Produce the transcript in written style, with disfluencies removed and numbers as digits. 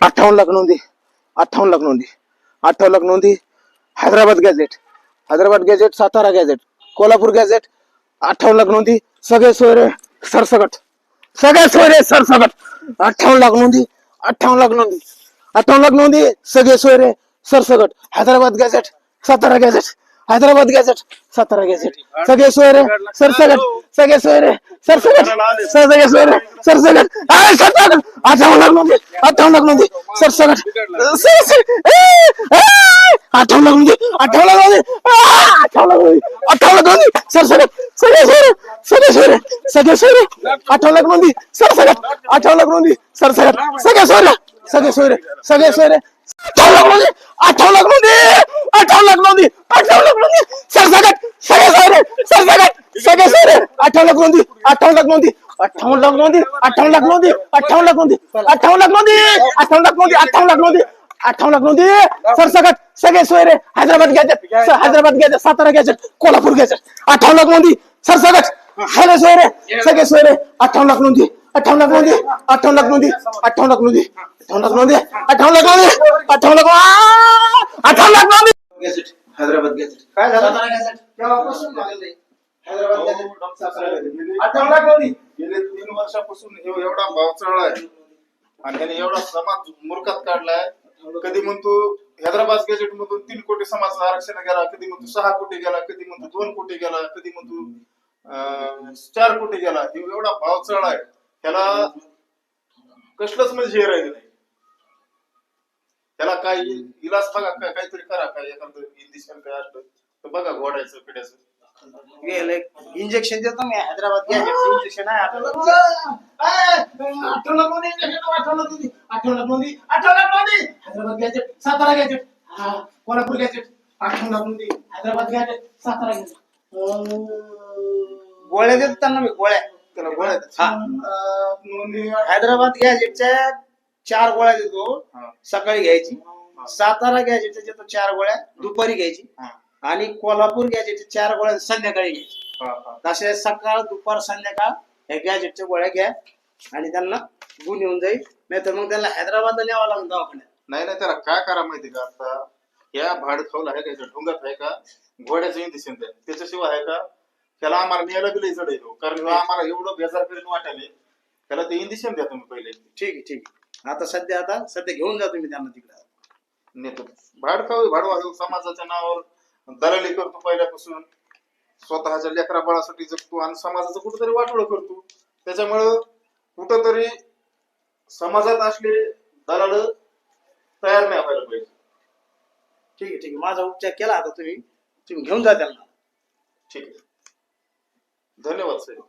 58 लाख नोंदी 58 लाख नोंदी 58 लाख नोंदी Hyderabad gadget Satara gadget Kolhapur gadget 58 lakh नोंदी सगळे सोयरे सरसकट 58 लाख नोंदी 58 लाख नोंदी 58 लाख नोंदी सगळे सोयरे सरसकट Hyderabad gadget Satara gadget Hyderabad gadget Satara gadget सगळे सोयरे सरसकट सगळे सोयरे सरसकट सगळे सोयरे सरसकट 58 लाख नोंदी 58 लाख नोंदी सरसकट 58 लाख नोंदी 58 लाख नोंदी 58 लाख नोंदी सरसकट सगळे सोयरे सगळे सोयरे 58 लाख नोंदी सरसकट 58 लाख नोंदी सरसकट सगळे सोयरे 58 लाख नोंदी 58 लाख नोंदी 58 लाख नोंदी 58 लाख नोंदी सरसकट सगळे सोयरे सरसकट सगळे सोयरे 58 लाख नोंदी 58 लाख नोंदी 58 लाख नोंदी 58 लाख नोंदी 58 लाख नोंदी 58 लाख नोंदी 58 लाख नोंदी 58 लाख नोंदी 58 लाख नोंदी सरसकट सगळे सोयरे Hyderabad gadget Satara gadget Kolhapur gadget 58 lakh नोंदी सरसकट सगळे सोयरे 58 लाख नोंदी 58 लाख नोंदी 58 लाख नोंदी 58 लाख नोंदी 58 लाख नोंदी 58 लाख नोंदी 58 लाख नोंदी हैदराबाद गॅझेट काय झालं सातारा गॅझेट केव्हापासून लागले हैदराबाद गॅझेट सातारा गॅझेट 58 लाख नोंदी गेले 3 वर्षापासून एवढा भाव चढलाय आणि त्याने एवढा समाज मूर्खात काढलाय. कधी म्हणतो हैदराबाद गॅझेट मधून 3 कोटी समाज आरक्षण गेला, कधी म्हणतो 6 कोटी गेला, कधी म्हणतो 2 कोटी गेला, कधी म्हणतो 4 कोटी गेला. एवढा भाव चढलाय त्याला कसलंच म्हणजे हे राहिलं नाही. त्याला काय इलाज बघा, काहीतरी करा, काय एखादं इंजेक्शन काय असतं तर बघा घोड्याचं पिढ्याचं इंजेक्शन देतो मी हैदराबाद गॅझेट इंजेक्शन आहे आपल्याला 58 लाख नोंदी 58 लाख नोंदी Hyderabad gadget Satara gadget Kolhapur gadget 58 lakh नोंदी हैदराबाद गॅझेट सातारा गॅझेट गोळ्या देतो त्यांना मी गोळ्या त्याला गोळ्या नोंदी हैदराबाद गॅझेटच्या 4 गोळ्या देतो सकाळी घ्यायची, सातारा गॅझेटच्या देतो 4 गोळ्या दुपारी घ्यायची आणि कोल्हापूर गॅझेटच्या 4 गोळ्या संध्याकाळी घ्यायची. तसे सकाळ दुपार संध्याकाळ या गॅझेटच्या गोळ्या घ्या आणि त्यांना गुण येऊन जाईल. नाहीतर मग त्यांना हैदराबादला न्यावं लागेल दवाखान्यात. नाही त्याला काय करा माहिती का, आता या भाड खाऊला आहे का, ढोंगात आहे का, घोड्याचं इंजेक्शन द्या, त्याच्याशिवाय आहे का. त्याला आम्हाला न्यायला बी लई जड आहे, कारण आम्हाला एवढं बेजार करून वाटायले. त्याला ते इंजेक्शन द्या तुम्ही पहिले. ठीक आहे आता सध्या घेऊन जा तुम्ही त्यांना तिकडे नेतो. भाड खाऊ भाडवा समाजाच्या नावावर दलाली करतो पहिल्यापासून, स्वतःच्या लेकरा बाळासाठी जगतो आणि समाजाचं कुठंतरी वाटोळ करतो. त्याच्यामुळं कुठंतरी समाजात असले दलाल तयार नाही व्हायला पाहिजे. ठीक आहे माझा उपचार केला आता तुम्ही घेऊन जा त्यांना. ठीक आहे, धन्यवाद साहेब.